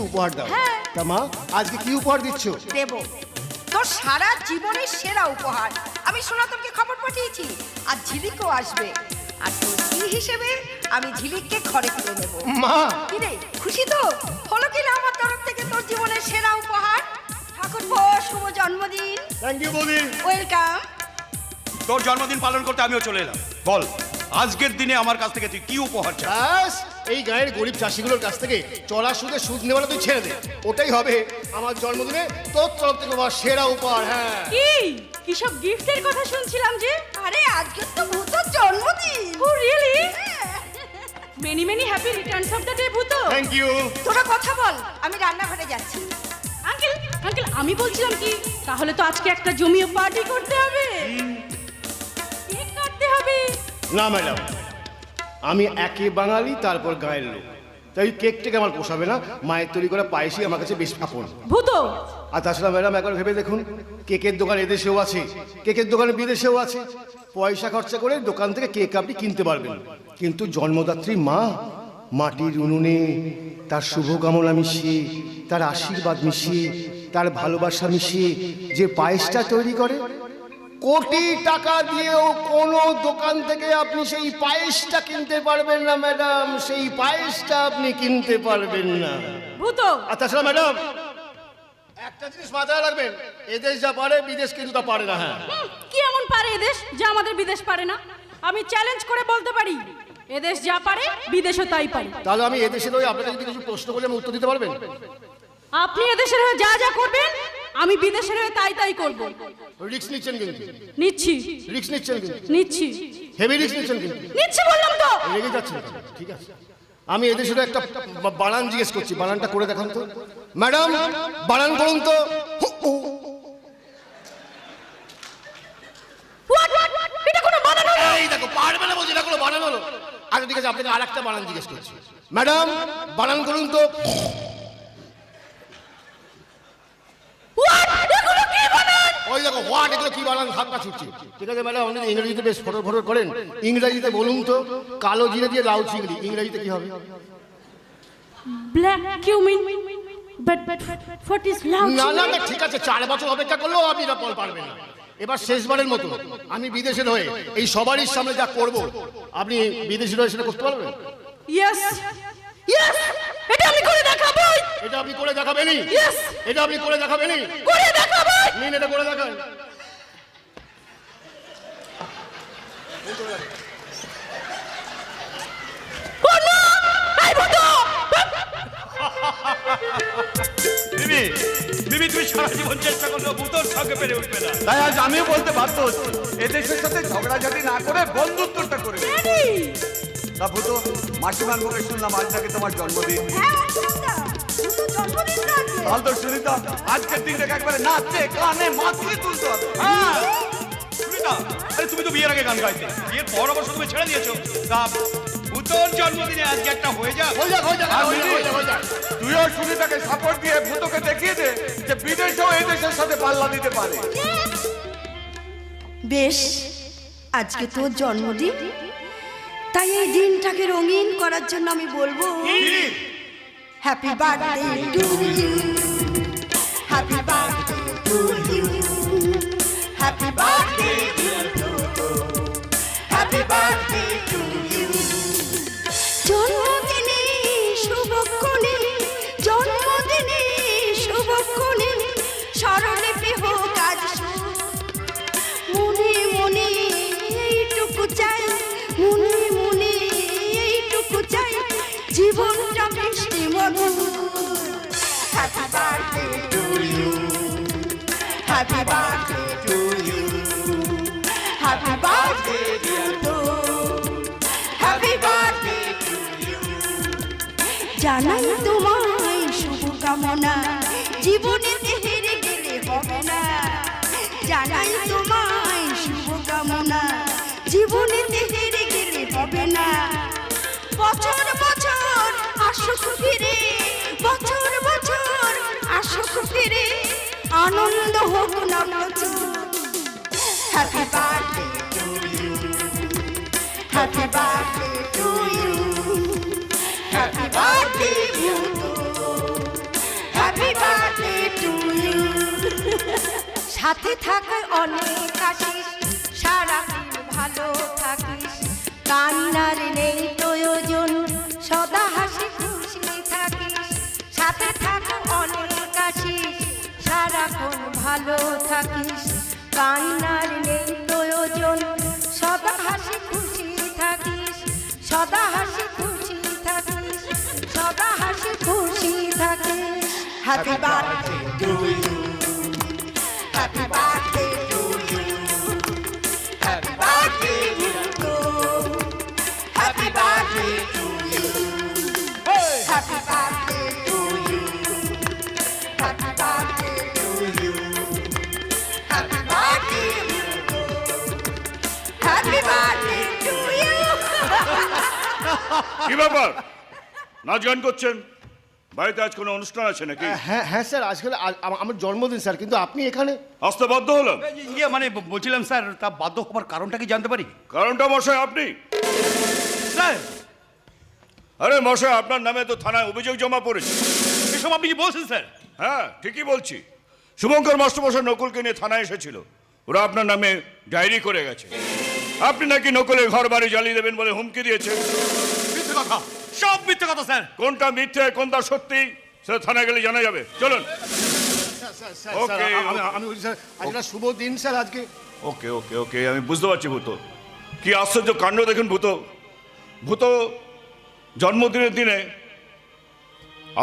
উপহার দাও। তা মা আজকে কি উপহার দিচ্ছ? দেব তোর সারা জীবনের সেরা উপহার। আমি সনাতনকে খবর পাঠিয়েছি আর ঝিলিকও আসবে। আর তোর কি হিসেবে আমি ঝিলিককে ঘরে তুলে নেব। মা কি রে খুশি তো হলো কি না আমার তরফ থেকে তোর জীবনের সেরা উপহার? ঠাকুরপো শুভ জন্মদিন। থ্যাংক ইউ বৌদি। ওয়েলকাম। তোর জন্মদিন পালন করতে আমিও চলে এলাম। বল আজকের দিনে আমার কাছ থেকে তুই কি উপহার চাস? ব্যাস এই গায়ের গরিব চাষিগুলোর কাছ থেকে চলা সুদে সুদ নেওয়াটা তুই ছেড়ে দে। ওটাই হবে আমার জন্মদিনে তোর তরফ থেকে আমার সেরা উপহার। হ্যাঁ কি সব গিফটের কথা শুনছিলাম যে? আরে আজকে তো ভূতর জন্মদিন। Oh really? Many many happy returns of the day Bhoot. Thank you. তোরা কথা বল, আমি রান্নাঘরে যাচ্ছি। আঙ্কেল আঙ্কেল আমি বলছিলাম কি তাহলে তো আজকে একটা জমিয়ে পার্টি করতে হবে। কেক কাটতে হবে। না ম্যাডাম, আমি একে বাঙালি তারপর গায়ের লোক, তাই কেক টেকে আমার পোষাবে না। মায়ের তৈরি করা পায়েসই আমার কাছে বেশ আপন। ভূত আর তাছাড়া ম্যাডাম একবার ভেবে দেখুন, কেকের দোকান এদেশেও আছে, কেকের দোকান বিদেশেও আছে। পয়সা খরচা করে দোকান থেকে কেক আপনি কিনতে পারবেন, কিন্তু জন্মদাত্রী মা মাটির উনুনে তার শুভকামনা মিশিয়ে, তার আশীর্বাদ মিশিয়ে, তার ভালোবাসা মিশিয়ে যে পায়েসটা তৈরি করে, কোটি টাকা দিয়েও কোনো দোকান থেকে আপনি সেই পায়েসটা কিনতে পারবেন না ম্যাডাম। সেই পায়েসটা আপনি কিনতে পারবেন না। ভূত আর তাছাড়া ম্যাডাম একটা জিনিস মাথায় রাখবেন, এদেশ যা পারে বিদেশ কিন্তু তা পারে না। হ্যাঁ কি এমন পারে এদেশ যা আমাদের বিদেশ পারে না? আমি চ্যালেঞ্জ করে বলতে পারি এদেশ যা পারে বিদেশও তাই পারে। তাহলে আমি এদেশের হয়ে আপনাকে যদি কিছু প্রশ্ন করলে আমি উত্তর দিতে পারবেন? আপনি এদেশের হয়ে যা যা করবেন আমি বিদেশের হয়ে তাই তাই করব। রিস্ক নিচ্ছেন কিন্তু। নিচ্ছি রিস্ক নিচ্ছেন কিন্তু। নিচ্ছি হেভি রিস্ক নিচ্ছেন কিন্তু। নিচ্ছি বললাম তো। রেগে যাচ্ছেন কেন? ঠিক আছে, আমি এদেশের একটা বানান জিজ্ঞেস করছি, বানানটা করে দেখান তো ম্যাডাম। বানান করুন তো। এটা কোনো বানান হলো? এই দেখো পারবে না বলছি, এটা কোনো বানান হলো? আচ্ছা ঠিক আছে, আপনাকে আর একটা বানান জিজ্ঞেস করছি ম্যাডাম, বানান করুন তো। ওই দেখো হোয়াট, এগুলো কি বানান? ধাক্কা ছুটছে। ঠিক আছে ম্যাডাম, আপনি ইংরেজিতে বেশ ফটো ফটো করেন, ইংরেজিতে বলুন তো কালো জিরে দিয়ে লাউ চিংড়ি ইংরেজিতে কি হবে? Black cumin but what is লাউ? না না না, ঠিক আছে, 4 বছর অপেক্ষা করলেও আপনি এটা পারবেন না। এবার শেষবারের মতো আমি বিদেশের হয়ে এই সবারই সামনে যা করব, আপনি বিদেশের হয়ে সেটা করতে পারবেন? ইয়েস ইয়েস, এটা আমি করে দেখাবো। এটা আপনি করে দেখাবেনই? ইয়েস, এটা আপনি করে দেখাবেনই? করে দেখাবো। নিন এটা করে দেখান। বিবি বিবি তুই সারা জীবন চেষ্টা করলেও ভূতর সঙ্গে পেরে উঠবে না। তাই আজ আমিও বলতে বাধ্য হচ্ছি, এদেশের সাথে ঝগড়াঝাটি না করে বন্ধুত্বটা করে। তা ভূত, মাসিমার মুখে শুনলাম আজ নাকি তোমার জন্মদিন। তাহলে তো সুনিতা আজকের দিনটাকে একবারে নাচে গানে মাতিয়ে তুলতে হবে। হ্যাঁ সুনিতা, আরে তুমি তো বিয়ের আগে গান গাইতে, বিয়ের পর অবশ্য তুমি ছেড়ে দিয়েছো। তা ভূতর জন্মদিনে আজকে একটা হয়ে যাক। তুইও সুনিতাকে সাপোর্ট দিয়ে ভূতকে দেখিয়ে দে যে বিদেশেও এই দেশের সাথে পাল্লা দিতে পারে। বেশ, আজকে তোর জন্মদিন, তাই এই দিনটাকে রঙিন করার জন্য আমি বলবো happy birthday to you, happy birthday to you, happy birthday to you, happy birthday to you. জন্মদিনে শুভক্ষণে, জন্মদিনে শুভক্ষণে স্মরণে হোক আজ মনে মনে এইটুকু চাই, মনে মনে এইটুকু চাই, জীবনটা মিষ্টি মধু। Happy birthday to you, happy birthday to you, happy birthday to, happy birthday to you. জানাই তোমায় শুভকামনা, জীবনে হেরে গেলে হবে না। জানাই তোমায় শুভকামনা, জীবনে হেরে গেলে হবে না। বছর বছর আসুক ফিরে, বছর বছর আসুক ফিরে, আনন্দ হোক না প্রচুর। Happy birthday to you, happy birthday to you, happy birthday to you. সাথে থাকে অনেক আসিস, সারাদিন ভালো থাকিস, কান্নার নেই প্রয়োজন, সদা হাসি খুশি থাকিস। সাথে থাকে অনেক আসিস, সারাক্ষণ ভালো থাকিস, কান্নার নেই প্রয়োজন, সদা হাসি খুশি থাকিস, সদা হাসি খুশি থাকিস, সদা হাসি খুশি থাকিস। Happy birthday to you, happy birthday to you, happy birthday to you, happy birthday to you, happy birthday to you, happy birthday to you, happy birthday happy birthday to you. কি ব্যাপার, নাচ গান করছেন? বাড়িতে আজ কোনো অনুষ্ঠান আছে নাকি? হ্যাঁ হ্যাঁ স্যার, আজকে আমার জন্মদিন স্যার, কিন্তু আপনি এখানে? আসতে বাধ্য হলাম। ইয়ে মানে বলছিলাম স্যার, তা বাধ্য হবার কারণটা কি জানতে পারি? কারণটা মশাই আপনি। স্যার, আরে মশাই, আপনার নামে তো থানায় অভিযোগ জমা পড়েছে। এসব আপনি কি বলছেন স্যার? হ্যাঁ ঠিকই বলছি। শুভঙ্কর মাস্টারমশাই নকুলকে নিয়ে থানায় এসেছিল, ওরা আপনার নামে ডায়েরি করে গেছে। আপনি নাকি নকুলের ঘর বাড়ি জ্বালিয়ে দেবেন বলে হুমকি দিয়েছে। মিথ্যে কথা, সব মিথ্যে কথা স্যার। কোনটা মিথ্যে কোনটা সত্যি সেটা থানায় গেলে জানা যাবে। চলুন। ওকে, আমি বলছি স্যার, আজকে শুভ দিন স্যার আজকে। ওকে ওকে ওকে, আমি বুঝতে পারছি ভূত। কি আশ্চর্য কাণ্ড দেখুন ভূত। ভূত জন্মদিনের দিনে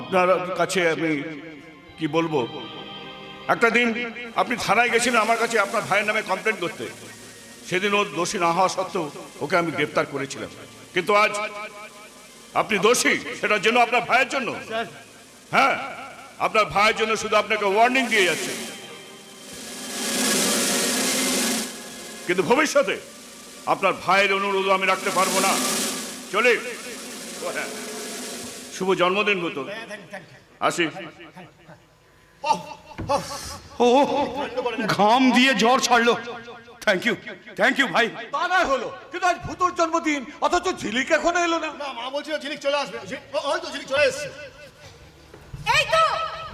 আপনার কাছে আমি কি বলবো, একটা দিন আপনি থানায় গেছিলেন আমার কাছে আপনার ভাইয়ের নামে কমপ্লেন করতে। সেদিন ও দোষী না হওয়া সত্ত্বেও ওকে আমি গ্রেপ্তার করেছিলাম। কিন্তু আজ আপনি দোষী, সেটার জন্য আপনার ভাইয়ের জন্য। হ্যাঁ, আপনার ভাইয়ের জন্য শুধু আপনাকে ওয়ার্নিং দিয়ে যাচ্ছে। কিন্তু ভবিষ্যতে আপনার ভাইয়ের অনুরোধ আমি রাখতে পারবো না। চলে শুভ জন্মদিন হতো, আসি। ও ঘাম দিয়ে জ্বর ছাড়লো। থ্যাংক ইউ ভাই। তা না হলো, কিন্তু আজ ভূতর জন্মদিন, অথচ ঝিলিক এখনো এলো না। না, মা বলছিল ঝিলিক চলে আসবে। হয়তো ঝিলিক চলে এসেছে। এই তো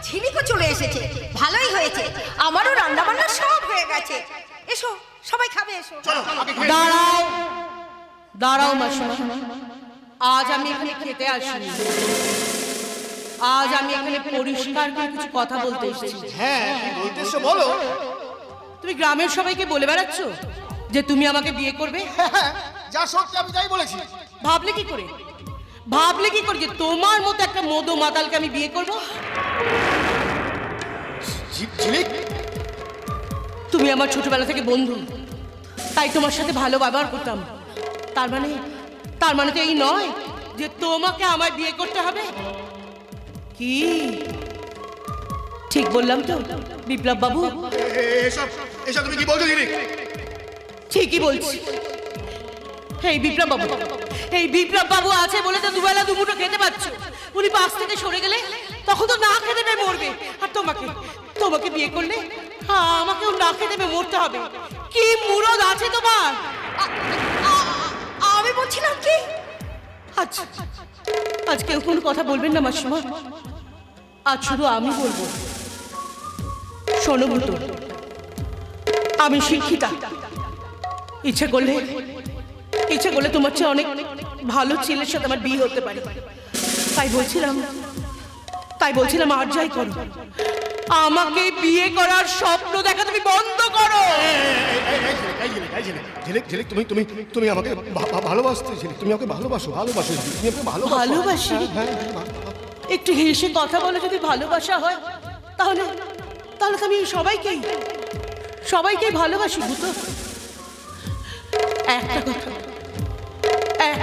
ঝিলিকও চলে এসেছে, ভালোই হয়েছে। আমারও রান্না বান্না সব হয়ে গেছে। এসো সবাই খাবে, এসো। চলো আগে খাই। দাঁড়াও দাঁড়াও মাসিমা, আজ আমি এখানে খেতে আসিনি। আজ আমি এখানে পরিষ্কার করে কিছু কথা বলতে এসেছি। হ্যাঁ, কি বলতে এসছো বলো। তুমি গ্রামের সবাইকে বলে বেড়াচ্ছ যে তুমি আমাকে বিয়ে করবে। যা সত্যি আমি তাই বলেছি। ভাবলে কি করে, ভাবলে কি করে যে তোমার মতো একটা মদো মাতালকে আমি বিয়ে করব? ঝিলিক, তুমি আমার ছোটবেলা থেকে বন্ধু, তাই তোমার সাথে ভালো ব্যবহার করতাম। তার মানে তো এই নয় যে তোমাকে আমায় বিয়ে করতে হবে। কি ঠিক বললাম তো বিপ্লব বাবু? এসব এসব তুমি কি বলছো ঝিলিক? ঠিকই বলছি। এই বিপ্লব বাবু আছে বলে তো দুবেলা দুমুঠো খেতে পাচ্ছ। উনি পাশ থেকে সরে গেলে তখন তো না খেতে পেয়ে মরবে। আর তোমাকে বিয়ে করলে আমাকেও না খেতে পেয়ে মরতে হবে। কি মুরদ আছে তোমার? আমি বলছিলাম কি, আচ্ছা, আজ কেউ কোনো কথা বলবেন না মাসিমা, আজ শুধু আমি বলবো। শোনো ভূত, আমি শিক্ষিতা। ইচ্ছে করলে তোমার চেয়ে অনেক ভালো ছেলের সাথে আমার বিয়ে হতে পারে। তাই বলছিলাম আর যাই করো, আমাকে বিয়ে করার স্বপ্ন দেখা তুমি বন্ধ করো। ঝিলিক ঝিলিক, তুমি আমাকে ভালোবাসতে। ঝিলিক, তুমি আমাকে ভালোবাসো। তুমি আমাকে ভালোবাসি? একটু হেসে কথা বলে যদি ভালোবাসা হয়, তাহলে তো আমি সবাইকেই ভালোবাসি ভূত।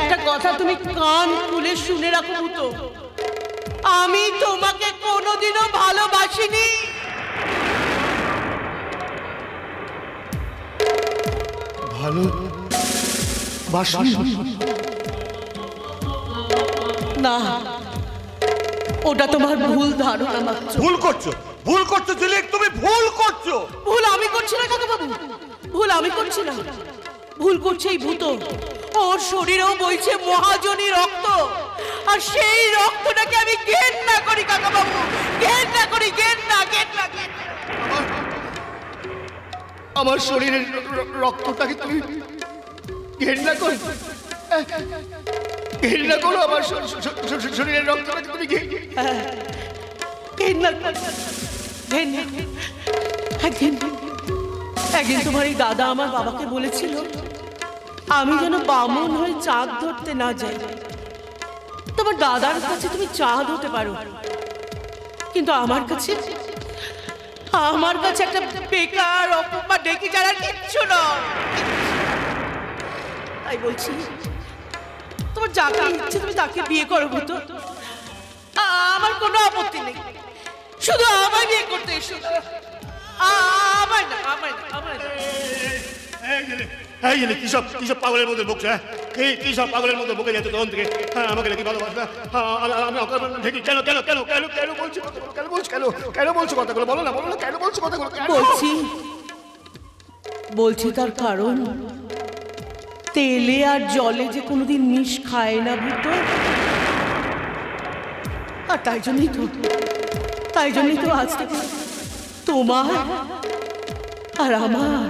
একটা কথা তুমি কান খুলে শুনে রাখো ভূত, আমি তোমাকে কোনোদিনও ভালোবাসিনি। না, ওটা তোমার ভুল ধারণা মাত্র। ভুল করছো ঝিলিক, তুমি ভুল করছো। ভুল আমি করছি না কাকাবাবু, ভুল আমি করছি না, ভুল করছে এই ভূত। ওর শরীরেও বইছে মহাজনী রক্ত, আর সেই রক্তটাকে আমি ঘেন্না করি কাকাবাবু, ঘেন্না করি। আমার শরীরের রক্তটাকে তুমি ঘেন্না করো, ঘেন্না করো আমার শরীরের রক্তটাকে তুমি একদিন তোমার এই দাদা আমার বাবাকে বলেছিল আমি যেন বামন হয়ে চাঁদ ধরতে না যাই। তোমার দাদার কাছে তুমি চাঁদ হতে পারো, কিন্তু আমার কাছে একটা বেকার অপমা ডেকে যারা কিচ্ছু নয়। তাই বলছি তোমার যাকে ইচ্ছে তুমি তাকে বিয়ে করো তো, আমার কোনো আপত্তি নেই, শুধু আমায় বিয়ে করতে এসো। আমার না, আমার না, আমার না। কি সব পাগলের মধ্যে বকছে? কি সব পাগলের মধ্যে বকে যাচ্ছে তখন থেকে? হ্যাঁ, আমাকে নাকি ভালোবাসে না? আমি ঢেকি কেন কেন কেন কেন কেন বলছি কেন বলছি কেন বলছো কথাগুলো? বলো না, বলো না, কেন বলছো কথাগুলো? বলছি তার কারণ তেলে আর জলে যে কোনোদিন মিশ খায় না ভূত, আর তাই জন্যই তো আজ থেকে তোমার আর আমার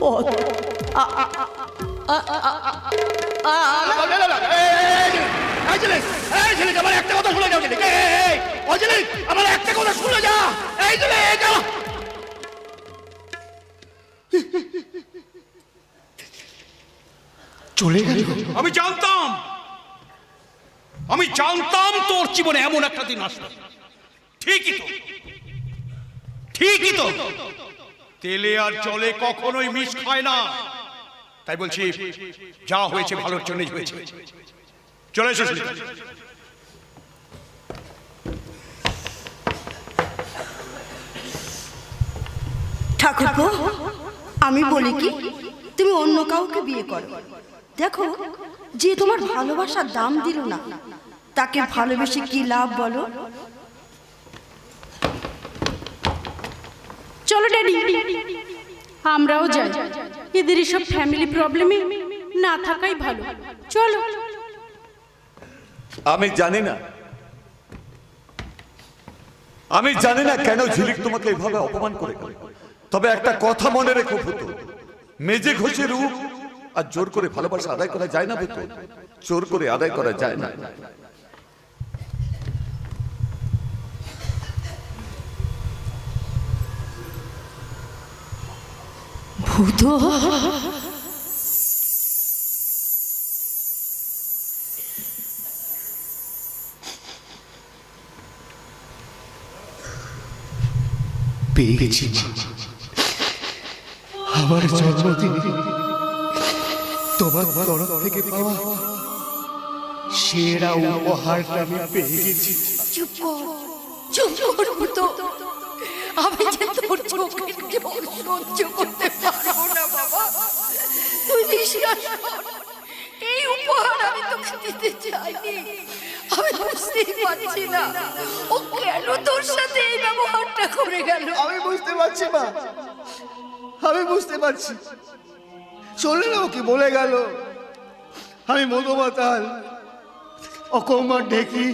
পথ আমার একটা কথা শুনে যাও, আমার একটা কথা শুনে যা। চলে গেল। আমি জানতাম তোর জীবনে এমন একটা দিন আসবে। ঠিকই তো তেলে আর জলে কখনোই মিশ খায় না। তাই বলছি যা হয়েছে ভালোর জন্যই হয়েছে। চলে এসো সুলিতা। ঠাকুরপো, আমি বলি কি, তুমি অন্য কাউকে বিয়ে করো। দেখো, যে তোমার ভালোবাসার দাম দিল না, তাকে ভালোবেসে কি লাভ বলো? চলো ড্যাডি, আমরাও যাই। এদের এসব ফ্যামিলি প্রবলেমে না থাকাই ভালো। চলো। আমি জানি না কেন ঝিলিক তোমাকে এভাবে অপমান করে গেল। তবে একটা কথা মনে রেখো ভূত, মেজে ঘষে রূপ আর জোর করে ভালোবাসা আদায় করা যায় না ভূত, জোর করে আদায় করা যায় না। ভূত, পেয়ে গেছি আমার জন্মদিনে তোমার তরফ থেকে পাওয়া সেরা উপহারটা আমি পেয়ে গেছি। চুপ কর ভূত, আমি যে তোর চোখের জল সহ্য করতে পারবো না বাবা। তুই বিশ্বাস কর, এই উপহার আমি তোকে দিতে চাইনি। আমি বুঝতেই পারছি না ও কেন তোর সাথে এই ব্যবহারটা করে গেল। আমি বুঝতে পারছি মা, আমি বুঝতে পারছি। চলে না ওকে বলে গেল আমি মধুমাতাল অকৌমা ঢেকি,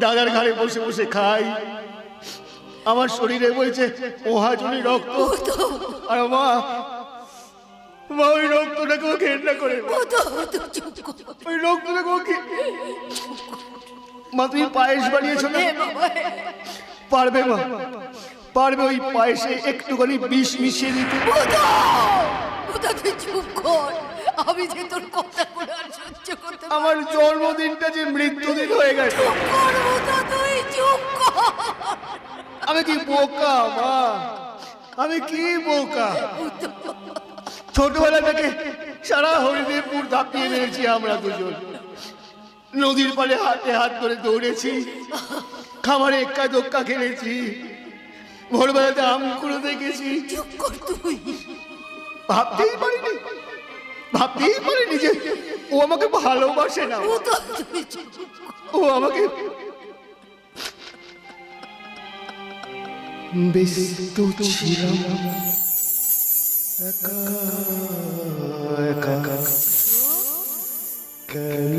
দাদার ঘাড়ে বসে বসে খাই, আমার শরীরে বইছে মহাজনী রক্ত, আর মা ওই রক্তটাকে ও ঘেন্না করে, ওই রক্তটাকে ওকে। মা তুমি পায়েস বানিয়েছো না? পারবে মা, পারবে ওই পায়েসে একটুখানি বিষ মিশিয়ে দিতে? তুই চুপ কর, আমি যে তোর কথাগুলো আর সহ্য করতে। আমার জন্মদিনটা যে মৃত্যুদিন হয়ে গেছে। তুই চুপ কর। আমি কি বোকা মা, আমি কি বোকা? ছোটবেলা থেকে সারা হরিদেবপুর ধাপিয়ে মেরেছি আমরা দুজন। নদীর পাড়ে হাতে হাত ধরে দৌড়েছি, খামারে এক্কা দোক্কা খেলেছি, ভোরবেলাতে আমকুড়ো দেখেছি। চুপ কর তুই। ভাবতেই পারিনি যে ও আমাকে ভালোবাসে না। ও আমাকে ব্যস্ত ছিলাম একা একা, কেন